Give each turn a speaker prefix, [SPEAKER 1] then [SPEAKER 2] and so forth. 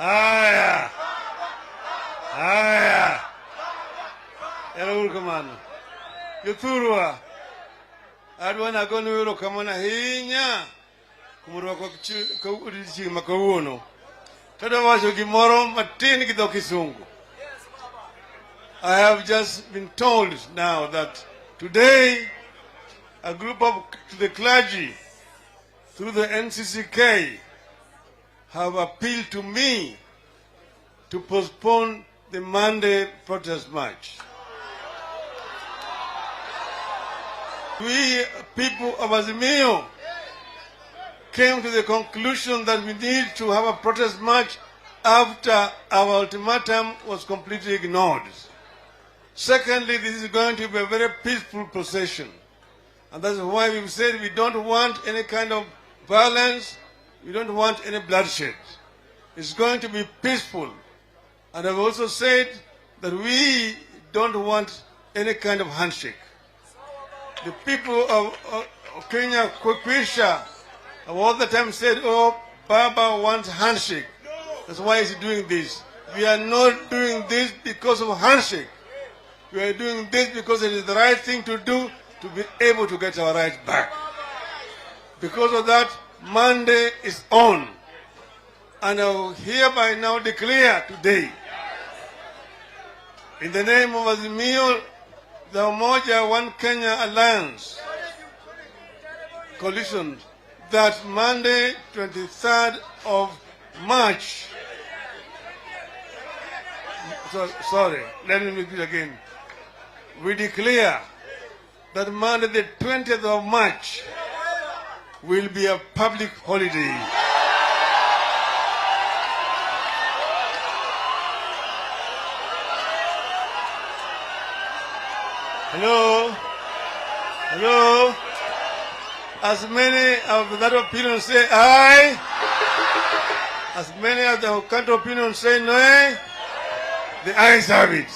[SPEAKER 1] Haya. Haya. Ero kamano. Yuthurwa. Adwana gonu yoro kamana hinya. Kumurwa kwa udichi makawuono. Tada wacho gimoro matin gi dho Kisungu. I have just been told now that today a group of the clergy through the NCCK have appealed to me to postpone the Monday protest march. We people of Azimio came to the conclusion that we need to have a protest march after our ultimatum was completely ignored. Secondly, this is going to be a very peaceful procession. And that's why we've said we don't want any kind of violence, we don't want any bloodshed. It's going to be peaceful. And I've also said that we don't want any kind of handshake. The people of Kenya, Kwisha, have all the time said, oh, Baba wants handshake. That's why he's doing this. We are not doing this because of handshake. We are doing this because it is the right thing to do to be able to get our rights back. Because of that, Monday is on. And I will hereby now declare today, in the name of Azimio, the Umoja One Kenya Alliance coalition, that Monday, 23rd of March, sorry, let me repeat again. We declare that Monday, the 20th of March, will be a public holiday. Hello? Hello? As many of that opinion say aye, as many of the counter opinion say no, the ayes have it.